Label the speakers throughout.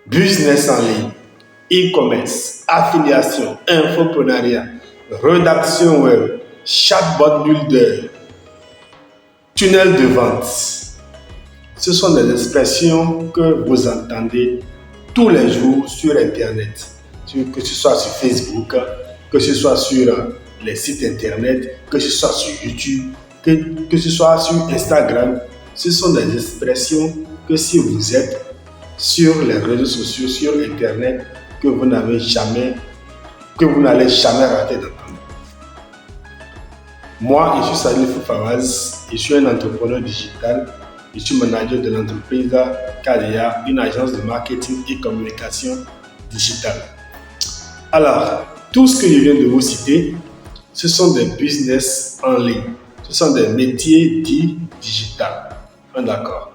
Speaker 1: business en ligne, e-commerce, affiliation, infoprenariat, rédaction web, chatbot builder, tunnel de vente. Ce sont des expressions que vous entendez tous les jours sur Internet, que ce soit sur Facebook, que ce soit sur les sites Internet, que ce soit sur YouTube, que ce soit sur Instagram. Ce sont des expressions que si vous êtes sur les réseaux sociaux, sur Internet, que vous n'allez jamais rater d'entendre. Moi, je suis Salif Fawaz, je suis un entrepreneur digital, je suis manager de l'entreprise Kalia, une agence de marketing et communication digitale. Alors, tout ce que je viens de vous citer, ce sont des business en ligne, ce sont des métiers dits digitales. D'accord.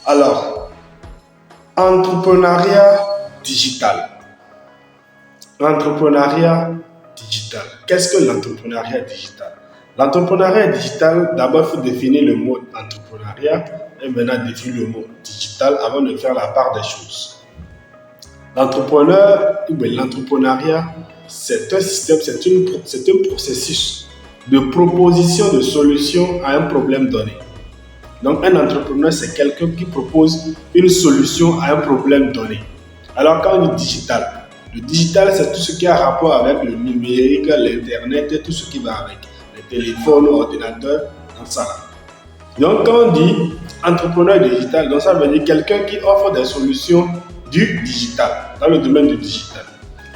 Speaker 1: Alors, entrepreneuriat digital. L'entrepreneuriat digital. Qu'est-ce que l'entrepreneuriat digital? L'entrepreneuriat digital, d'abord, il faut définir le mot entrepreneuriat et maintenant définir le mot digital avant de faire la part des choses. L'entrepreneuriat, c'est un système, c'est un processus de proposition de solution à un problème donné. Donc, un entrepreneur, c'est quelqu'un qui propose une solution à un problème donné. Alors, quand on dit digital, le digital, c'est tout ce qui a rapport avec le numérique, l'Internet et tout ce qui va avec. Les téléphones, ordinateurs, dans ça. Donc, quand on dit entrepreneur digital, donc ça veut dire quelqu'un qui offre des solutions du digital, dans le domaine du digital.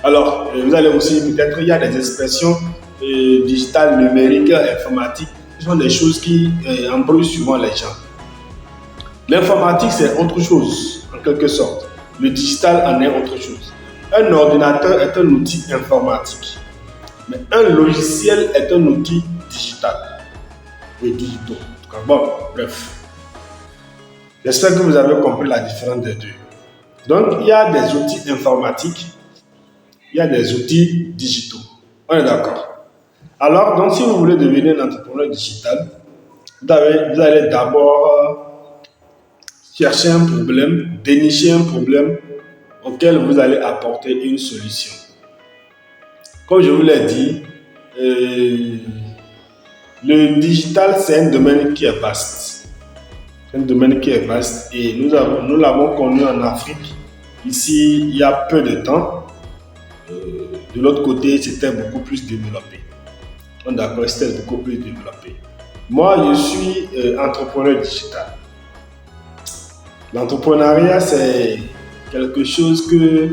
Speaker 1: Alors, vous allez aussi peut-être, il y a des expressions digitales, numériques, informatiques. Ce sont des choses qui embrouillent souvent les gens. L'informatique, c'est autre chose, en quelque sorte. Le digital en est autre chose. Un ordinateur est un outil informatique. Mais un logiciel est un outil digital. Oui, digital. Bon, bref. J'espère que vous avez compris la différence des deux. Donc, il y a des outils informatiques, il y a des outils digitaux. On est d'accord. Alors, donc, si vous voulez devenir un entrepreneur digital, vous allez d'abord chercher un problème, dénicher un problème auquel vous allez apporter une solution. Comme je vous l'ai dit, le digital, c'est un domaine qui est vaste. C'est un domaine qui est vaste et nous l'avons connu en Afrique, ici, il y a peu de temps. De l'autre côté, c'était beaucoup plus développé. D'accord, c'était beaucoup plus développé. Moi, je suis entrepreneur digital. L'entrepreneuriat, c'est quelque chose que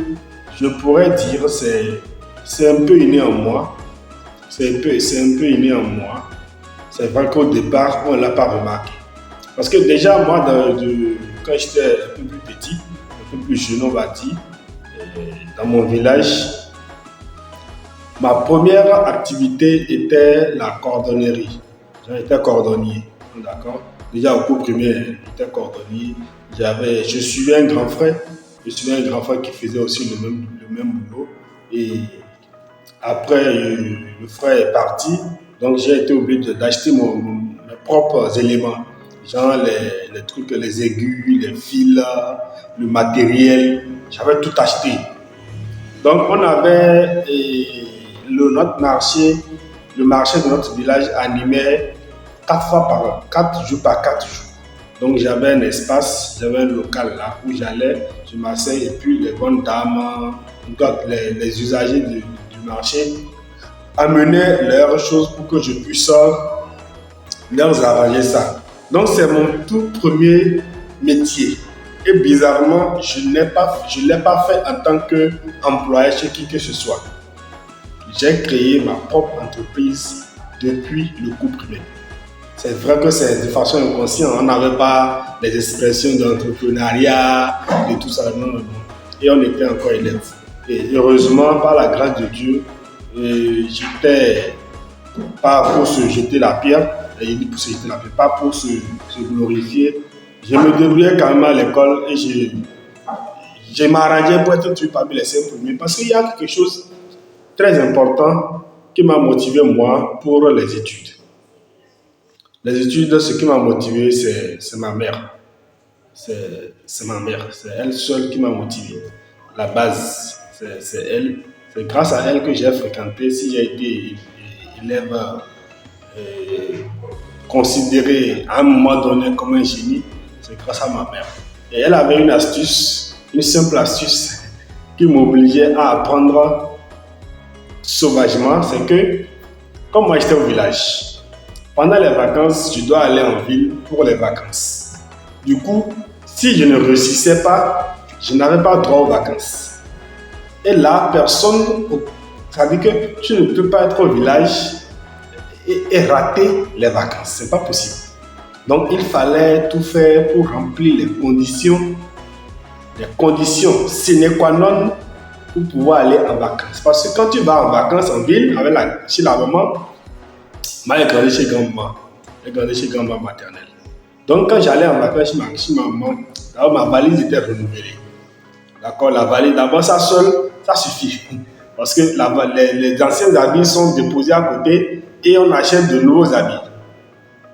Speaker 1: je pourrais dire, c'est un peu inné en moi. C'est un peu inné en moi. C'est vrai qu'au départ, on ne l'a pas remarqué. Parce que déjà, moi, quand j'étais un peu plus petit, un peu plus jeune, on va dire, dans mon village, ma première activité était la cordonnerie. J'étais cordonnier, d'accord. Déjà au cours primaire, j'étais cordonnier. Je suivais un grand frère. Je suivais un grand frère qui faisait aussi le même boulot. Et après, le frère est parti. Donc j'ai été obligé d'acheter mes propres éléments. Genre les trucs, les aiguilles, les fils, le matériel. J'avais tout acheté. Donc on avait le marché de notre village animait 4 jours par 4 jours. Donc j'avais un espace, j'avais un local là où j'allais, je m'asseyais et puis les bonnes dames, les usagers du marché amenaient leurs choses pour que je puisse leur arranger ça. Donc c'est mon tout premier métier. Et bizarrement, je ne l'ai pas fait en tant qu'employé chez qui que ce soit. J'ai créé ma propre entreprise depuis le cours primaire. C'est vrai que c'est de façon inconsciente. On n'avait pas les expressions d'entrepreneuriat et tout ça. Non. Et on était encore élèves. Et heureusement, par la grâce de Dieu, j'étais pas pour se jeter la pierre. Et il dit pour se jeter la pierre, pas pour se glorifier. Je me débrouillais quand même à l'école et je m'arrangeais pour être tué parmi les 5 premiers parce qu'il y a quelque chose de très important qui m'a motivé moi pour les études. Les études, ce qui m'a motivé, c'est ma mère. C'est ma mère, c'est elle seule qui m'a motivé. la base, c'est elle. C'est grâce à elle que j'ai fréquenté, si j'ai été élève considéré à un moment donné comme un génie, c'est grâce à ma mère. Et elle avait une astuce, une simple astuce qui m'obligeait à apprendre sauvagement, c'est que, comme moi j'étais au village, pendant les vacances, je dois aller en ville pour les vacances. Du coup, si je ne réussissais pas, je n'avais pas droit aux vacances. Et là, personne, ça veut dire que tu ne peux pas être au village et rater les vacances. C'est pas possible. Donc, il fallait tout faire pour remplir les conditions sine qua non pour pouvoir aller en vacances. Parce que quand tu vas en vacances en ville, chez la maman, moi, j'ai grandi chez grand-maman. J'ai grandi chez grand-maman maternelle. Donc, quand j'allais en vacances chez ma maman, ma valise était renouvelée. D'accord, la valise, d'abord, ça seul, ça suffit. Parce que les anciens habits sont déposés à côté et on achète de nouveaux habits.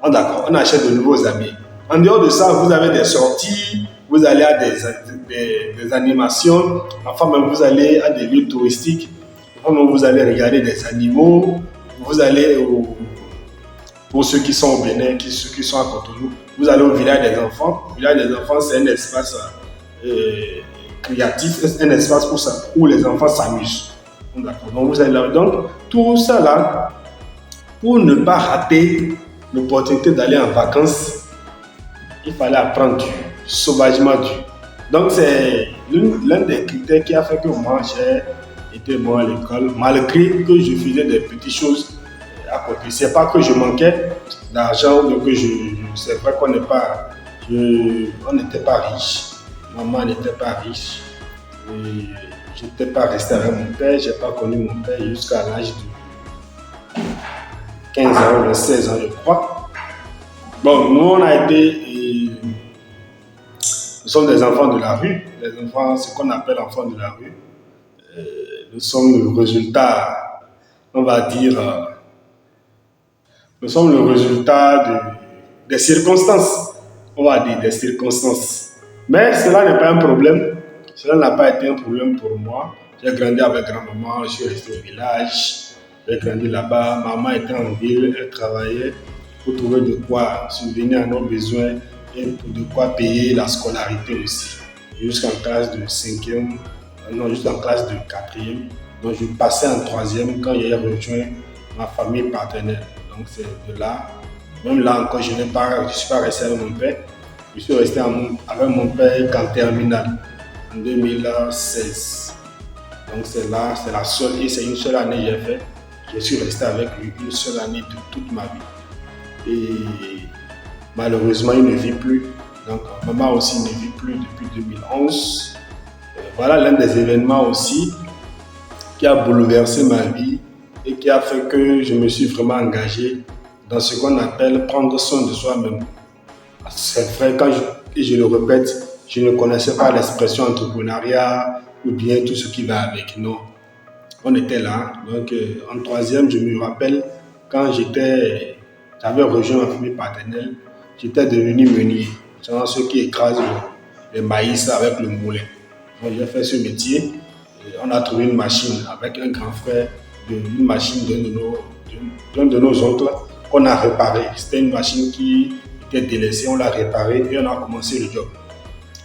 Speaker 1: Oh, d'accord, on achète de nouveaux habits. En dehors de ça, vous avez des sorties, vous allez à des animations, enfin même vous allez à des lieux touristiques, enfin même vous allez regarder des animaux, vous allez pour ceux qui sont au Bénin, ceux qui sont à Cotonou, vous allez au village des enfants. Le village des enfants, c'est un espace créatif, un espace où les enfants s'amusent. D'accord. Donc vous allez là. Donc tout ça là, pour ne pas rater l'opportunité d'aller en vacances, il fallait apprendre sauvagement dur. Donc c'est l'un des critères qui a fait que moi j'ai été bon à l'école, malgré que je faisais des petites choses à côté. C'est pas que je manquais d'argent ou que c'est vrai qu'on n'était pas riche. Maman n'était pas riche. Je n'étais pas resté avec mon père, je n'ai pas connu mon père jusqu'à l'âge de 15 ans ou 16 ans, je crois. Bon, nous, on a été. Nous sommes des enfants de la rue, des enfants, ce qu'on appelle enfants de la rue. Nous sommes le résultat, on va dire, nous sommes le résultat des circonstances. On va dire des circonstances. Mais cela n'est pas un problème. Cela n'a pas été un problème pour moi. J'ai grandi avec grand-maman, je suis resté au village. J'ai grandi là-bas. Maman était en ville, elle travaillait pour trouver de quoi subvenir à nos besoins et pour de quoi payer la scolarité aussi. Jusqu'en classe de 5e, non, jusqu'en classe de 4e. Donc je passais en 3e quand j'ai rejoint ma famille partenaire. Donc c'est de là. Même là encore, je ne suis pas resté avec mon père. Je suis resté avec mon père qu'en terminale, en 2016. Donc c'est là, c'est la seule, et c'est une seule année que j'ai fait. Je suis resté avec lui une seule année de toute ma vie. Et malheureusement, il ne vit plus. Donc maman aussi ne vit plus depuis 2011. Voilà l'un des événements aussi qui a bouleversé ma vie et qui a fait que je me suis vraiment engagé dans ce qu'on appelle prendre soin de soi-même. C'est vrai, et je le répète, je ne connaissais pas l'expression entrepreneuriat ou bien tout ce qui va avec. Non, on était là. Donc, en 3e, je me rappelle, quand j'avais rejoint ma famille paternelle, j'étais devenu meunier. C'est ceux qui écrasent le maïs avec le moulin. Donc, j'ai fait ce métier. Et on a trouvé une machine avec un grand frère, une machine d'un de nos oncles qu'on a réparée. C'était une machine qui était délaissée, on l'a réparée et on a commencé le job.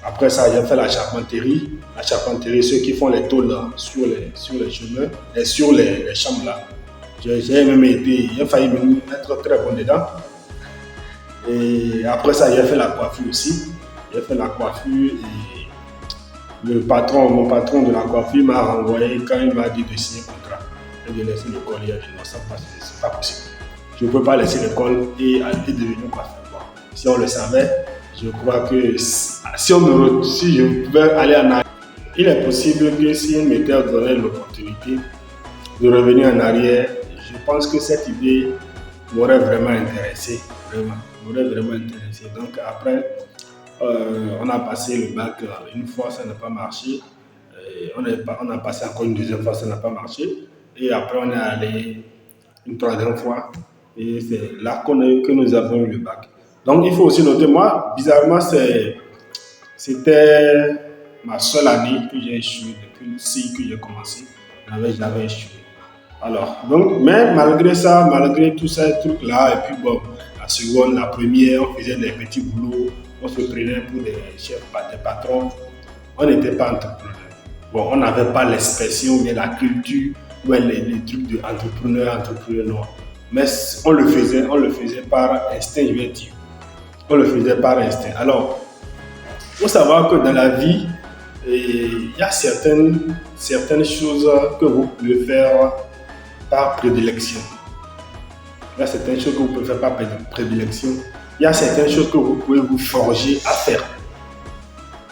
Speaker 1: Après ça, j'ai fait la charpenterie. La charpenterie, ceux qui font les tôles sur les chemins et sur les chambres là. J'ai failli être très bon dedans. Et après ça, j'ai fait la coiffure aussi. J'ai fait la coiffure et mon patron de la coiffure m'a renvoyé quand il m'a dit de signer contrat et de laisser l'école. Il a dit non, ça c'est pas possible. Je ne peux pas laisser l'école et devenir coiffeur. Bon, si on le savait, je crois que si je pouvais aller en arrière, il est possible que si on m'était donné l'opportunité de revenir en arrière, je pense que cette idée m'aurait vraiment intéressé. M'aurait vraiment intéressé. Donc après, on a passé le bac une fois, ça n'a pas marché. On a passé encore une deuxième fois, ça n'a pas marché. Et après, on est allé une troisième fois. Et c'est là que nous avons eu le bac. Donc, il faut aussi noter, moi, bizarrement, c'était ma seule année que j'ai échoué depuis le CI que j'ai commencé. J'avais échoué. Alors, donc, mais malgré ça, malgré tous ces trucs-là, et puis bon, la seconde, la première, on faisait des petits boulots, on se prenait pour des chefs, des patrons, on n'était pas entrepreneurs. Bon, on n'avait pas l'expression, mais la culture, ouais, les trucs d'entrepreneur, non. Mais on le faisait par instinct, je vais dire. On le faisait par instinct. Alors, il faut savoir que dans la vie, il y a certaines choses que vous pouvez faire par prédilection. Il y a certaines choses que vous pouvez faire par prédilection. Il y a certaines choses que vous pouvez vous forger à faire.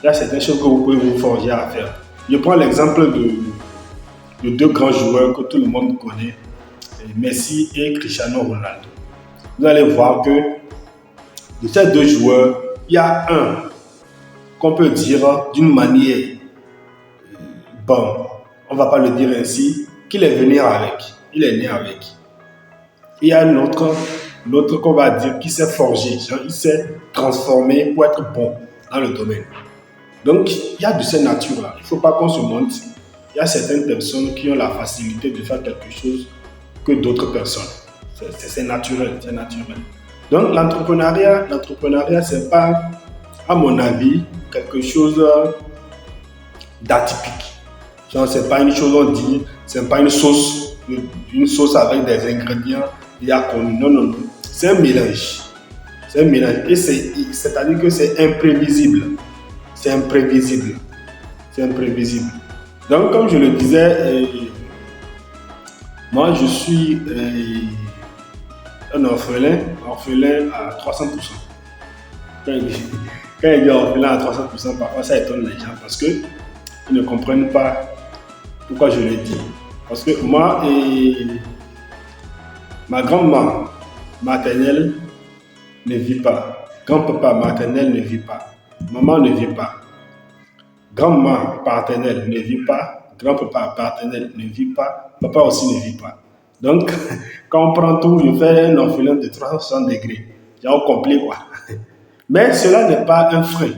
Speaker 1: Il y a certaines choses que vous pouvez vous forger à faire. Je prends l'exemple de deux grands joueurs que tout le monde connaît, Messi et Cristiano Ronaldo. Vous allez voir que de ces deux joueurs, il y a un qu'on peut dire d'une manière, bon, on ne va pas le dire ainsi, qu'il est venu avec. Il est né avec. Il y a l'autre qu'on va dire qui s'est forgé, il s'est transformé pour être bon dans le domaine. Donc, il y a de ces natures-là. Il ne faut pas qu'on se monte. Il y a certaines personnes qui ont la facilité de faire quelque chose que d'autres personnes. C'est naturel, c'est naturel. Donc, l'entrepreneuriat, ce n'est pas, à mon avis, quelque chose d'atypique. Genre, ce n'est pas une chose, on dit, ce n'est pas une sauce avec des ingrédients déjà connus. Non, non, non. C'est un mélange. C'est un mélange. Et c'est-à-dire que c'est imprévisible. C'est imprévisible. C'est imprévisible. Donc, comme je le disais, moi, je suis un orphelin à 300%. Quand il dit orphelin à 300%, parfois ça étonne les gens parce qu'ils ne comprennent pas pourquoi je le dis. Parce que moi et ma grand-maman maternelle ne vit pas. Grand-papa maternel ne vit pas. Maman ne vit pas. Grand-maman paternelle ne vit pas. Grand-papa paternel ne vit pas. Papa aussi ne vit pas. Donc, quand on prend tout, je fais un orphelin de 360 degrés. Genre complet, quoi. Mais cela n'est pas un frein.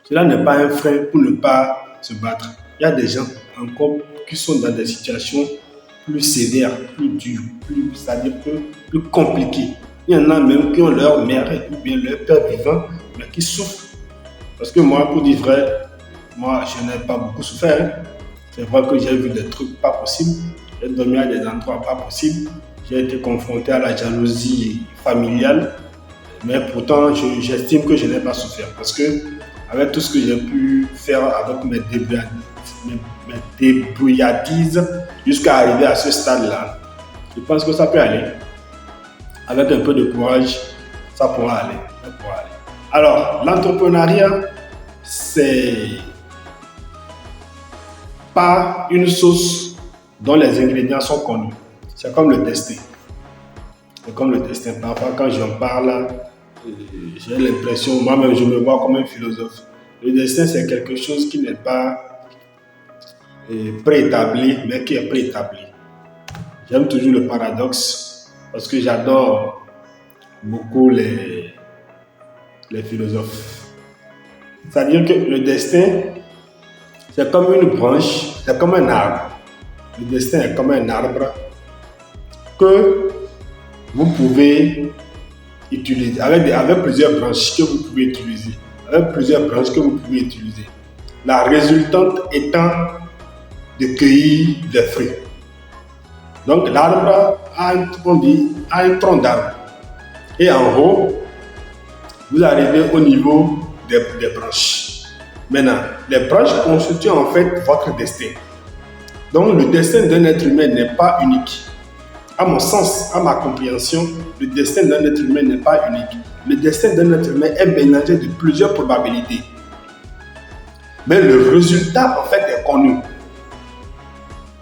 Speaker 1: Cela n'est pas un frein pour ne pas se battre. Il y a des gens encore qui sont dans des situations plus sévères, plus dures, c'est-à-dire plus compliquées. Il y en a même qui ont leur mère ou bien leur père vivant, mais qui souffrent. Parce que moi, pour dire vrai, moi, je n'ai pas beaucoup souffert. C'est vrai que j'ai vu des trucs pas possibles. J'ai dormi à des endroits pas possibles. J'ai été confronté à la jalousie familiale. Mais pourtant, j'estime que je n'ai pas souffert. Parce que, avec tout ce que j'ai pu faire avec mes débrouillardises jusqu'à arriver à ce stade-là, je pense que ça peut aller. Avec un peu de courage, ça pourra aller. Alors, l'entrepreneuriat, c'est pas une sauce dont les ingrédients sont connus. C'est comme le destin. Parfois, quand j'en parle, j'ai l'impression, moi-même, je me vois comme un philosophe. Le destin, c'est quelque chose qui n'est pas préétabli, mais qui est préétabli. J'aime toujours le paradoxe parce que j'adore beaucoup les philosophes. C'est-à-dire que le destin, c'est comme une branche, c'est comme un arbre. Le destin est comme un arbre que vous pouvez utiliser, avec plusieurs branches que vous pouvez utiliser. La résultante étant de cueillir des fruits. Donc l'arbre a un tronc d'arbre. Et en haut, vous arrivez au niveau des branches. Maintenant, les branches constituent en fait votre destin. Donc le destin d'un être humain n'est pas unique. À mon sens, à ma compréhension, le destin d'un être humain n'est pas unique. Le destin d'un être humain est mélangé de plusieurs probabilités. Mais le résultat, en fait, est connu.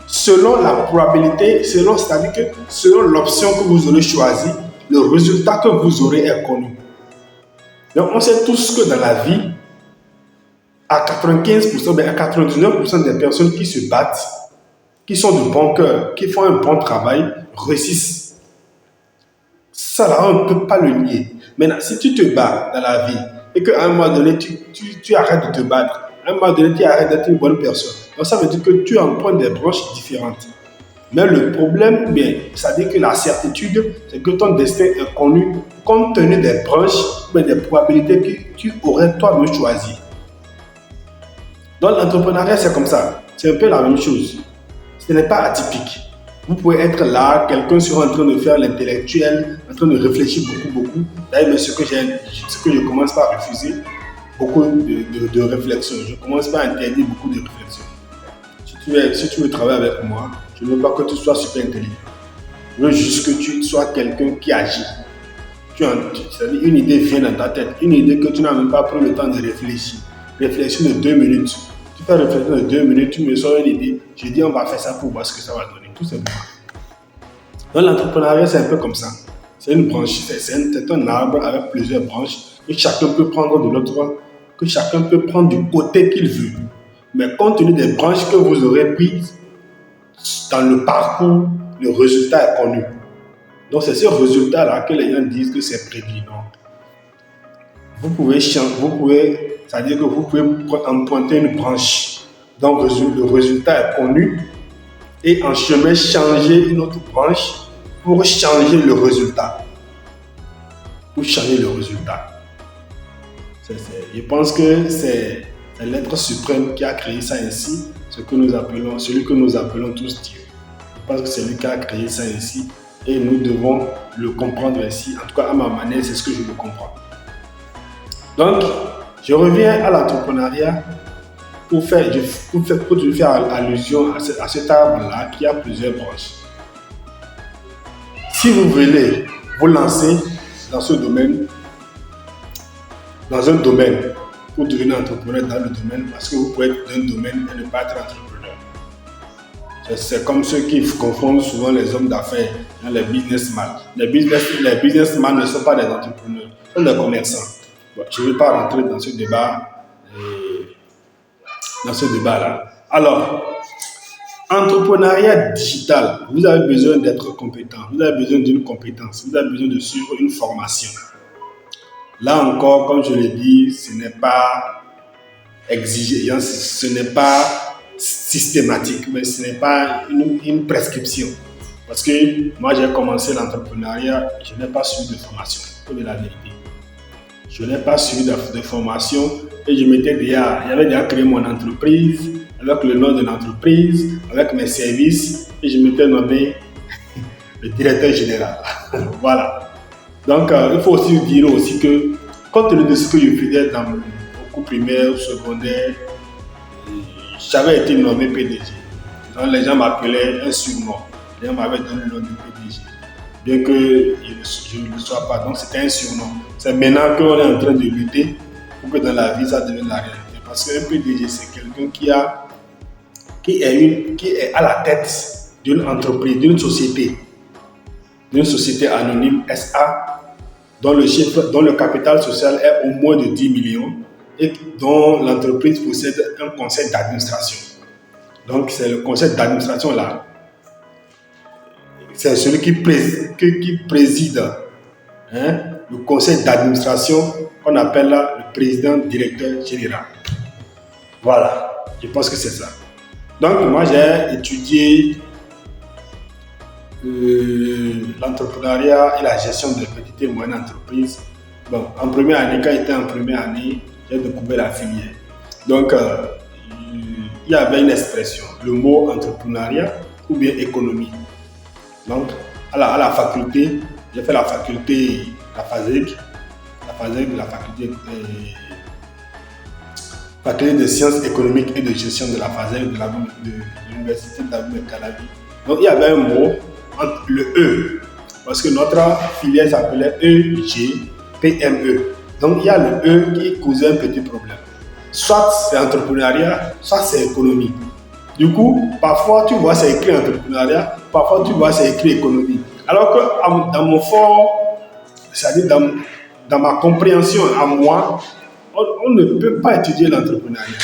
Speaker 1: Selon la probabilité, c'est-à-dire que selon l'option que vous aurez choisie, le résultat que vous aurez est connu. Donc, on sait tous que dans la vie, à 95%, à 99% des personnes qui se battent, qui sont de bon cœur, qui font un bon travail, réussissent. Ça, là, on ne peut pas le nier. Maintenant, si tu te bats dans la vie et qu'à un moment donné, tu arrêtes de te battre, À un moment donné, tu arrêtes d'être une bonne personne. Donc ça veut dire que tu empruntes des branches différentes. Mais le problème, bien, ça dit que la certitude, c'est que ton destin est connu compte tenu des branches, mais des probabilités que tu aurais toi-même choisies. Donc l'entrepreneuriat, c'est comme ça. C'est un peu la même chose. Ce n'est pas atypique. Vous pouvez être là, quelqu'un sera en train de faire l'intellectuel, en train de réfléchir beaucoup. D'ailleurs, ce que je commence par refuser, beaucoup de réflexion. Je commence par interdire beaucoup de réflexion. Si tu veux travailler avec moi, je ne veux pas que tu sois super intelligent. Je veux juste que tu sois quelqu'un qui agit. C'est-à-dire une idée vient dans ta tête, une idée que tu n'as même pas pris le temps de réfléchir. Réflexion de 2 minutes. Tu fais réflexion de 2 minutes, tu me sors une idée, je dis on va faire ça pour voir ce que ça va donner, tout simplement. Donc l'entrepreneuriat, c'est un peu comme ça. C'est une branche, c'est un arbre avec plusieurs branches, et chacun peut prendre de l'autre, que chacun peut prendre du côté qu'il veut. Mais compte tenu des branches que vous aurez prises, dans le parcours, le résultat est connu. Donc c'est ce résultat-là que les gens disent que c'est prédit. Vous pouvez, c'est-à-dire que vous pouvez emprunter une branche. Donc le résultat est connu et en chemin changer une autre branche pour changer le résultat. Je pense que c'est l'être suprême qui a créé ça ainsi, celui que nous appelons tous Dieu. Je pense que c'est lui qui a créé ça ainsi et nous devons le comprendre ainsi. En tout cas, à ma manière, c'est ce que je le comprends. Donc, je reviens à l'entrepreneuriat pour te faire allusion à cet arbre-là qui a plusieurs branches. Si vous voulez vous lancer dans un domaine, pour devenir entrepreneur dans le domaine, parce que vous pouvez être dans un domaine et ne pas être entrepreneur. C'est comme ceux qui confondent souvent les hommes d'affaires dans les businessmen. Les businessmen ne sont pas des entrepreneurs, ils sont des commerçants. Bon, je ne vais pas rentrer dans ce débat-là. Alors, entrepreneuriat digital, vous avez besoin d'être compétent, vous avez besoin d'une compétence, vous avez besoin de suivre une formation. Là encore, comme je l'ai dit, ce n'est pas exigé, ce n'est pas systématique, mais ce n'est pas une prescription. Parce que moi, j'ai commencé l'entrepreneuriat, je n'ai pas suivi de formation, pour dire la vérité. Je n'ai pas suivi de formation et j'avais déjà créé mon entreprise avec le nom de l'entreprise, avec mes services et je m'étais nommé le directeur général. Voilà. Donc, il faut aussi dire aussi que, compte tenu de ce que je faisais dans mon cours primaire, secondaire, j'avais été nommé PDG. Donc, les gens m'appelaient un surnom. Les gens m'avaient donné le nom de PDG. Bien que je ne le sois pas. Donc, c'était un surnom. C'est maintenant qu'on est en train de lutter pour que dans la vie, ça devienne la réalité. Parce qu'un PDG, c'est quelqu'un qui est à la tête d'une entreprise, d'une société anonyme SA, dont le capital social est au moins de 10 millions et dont l'entreprise possède un conseil d'administration. Donc, c'est le conseil d'administration là. C'est celui qui préside le conseil d'administration qu'on appelle là le président directeur général. Voilà, je pense que c'est ça. Donc, moi, j'ai étudié l'entrepreneuriat et la gestion de petites et moyennes entreprises. Bon, en première année, quand j'étais en première année, j'ai découvert la filière. Donc, il y avait une expression, le mot entrepreneuriat ou bien économie. Donc, à la faculté, j'ai fait la faculté, la faculté de sciences économiques et de gestion de la FASEG de l'université d'Abou-Calavi. Donc, il y avait un mot entre le E, parce que notre filière s'appelait EGPME. Donc, il y a le E qui causait un petit problème. Soit c'est entrepreneuriat, soit c'est économie. Du coup, parfois tu vois c'est écrit entrepreneuriat, parfois tu vois c'est écrit économie. Alors que dans mon fort, c'est-à-dire dans ma compréhension à moi, on ne peut pas étudier l'entrepreneuriat.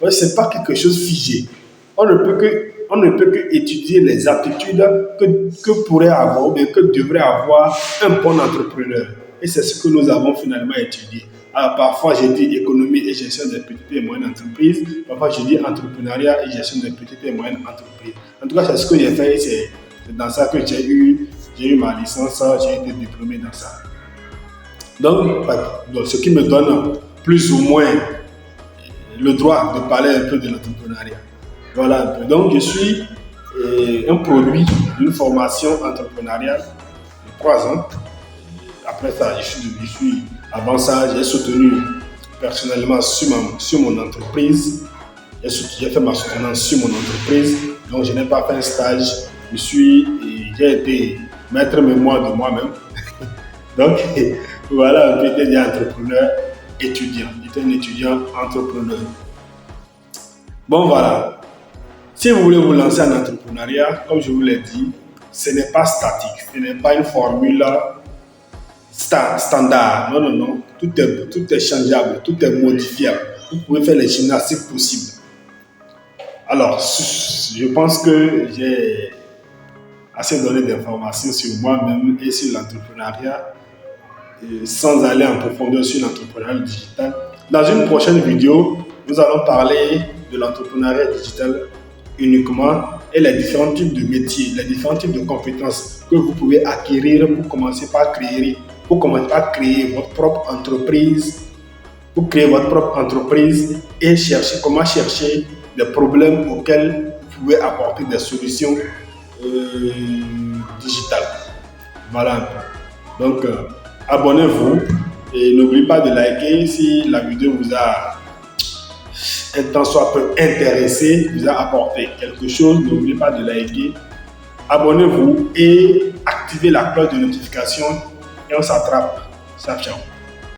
Speaker 1: Ce n'est pas quelque chose figé. On ne peut que étudier les aptitudes que pourrait avoir ou bien que devrait avoir un bon entrepreneur. et c'est ce que nous avons finalement étudié. Alors, parfois, j'ai dit économie et gestion des petites et moyennes entreprises. Parfois, je dis entrepreneuriat et gestion des petites et moyennes entreprises. En tout cas, c'est ce que j'ai fait et c'est dans ça que j'ai eu ma licence, j'ai été diplômé dans ça. Donc, ce qui me donne plus ou moins le droit de parler un peu de l'entrepreneuriat. Voilà un peu. Donc, je suis un produit d'une formation entrepreneuriale de 3 ans. Après ça, avant ça, j'ai soutenu personnellement sur mon entreprise. J'ai fait ma soutenance sur mon entreprise. Donc, je n'ai pas fait un stage. J'ai été maître mémoire de moi-même. Donc, voilà un peu, j'étais entrepreneur étudiant. J'étais un étudiant entrepreneur. Bon, voilà. Si vous voulez vous lancer en entrepreneuriat, comme je vous l'ai dit, ce n'est pas statique. Ce n'est pas une formule standard. Non, non, non. Tout est changeable, tout est modifiable. Vous pouvez faire les gymnastiques possibles. Alors, je pense que j'ai assez donné d'informations sur moi-même et sur l'entrepreneuriat, sans aller en profondeur sur l'entrepreneuriat digital. Dans une prochaine vidéo, nous allons parler de l'entrepreneuriat digital uniquement et les différents types de métiers, les différents types de compétences que vous pouvez acquérir pour commencer par créer votre propre entreprise, et comment chercher des problèmes auxquels vous pouvez apporter des solutions digitales. Voilà un peu. Donc, abonnez-vous et n'oubliez pas de liker si la vidéo vous a un temps soit peu intéressé, vous a apporté quelque chose. N'oubliez pas de liker, abonnez-vous et activez la cloche de notification et on s'attrape. Ciao, ciao.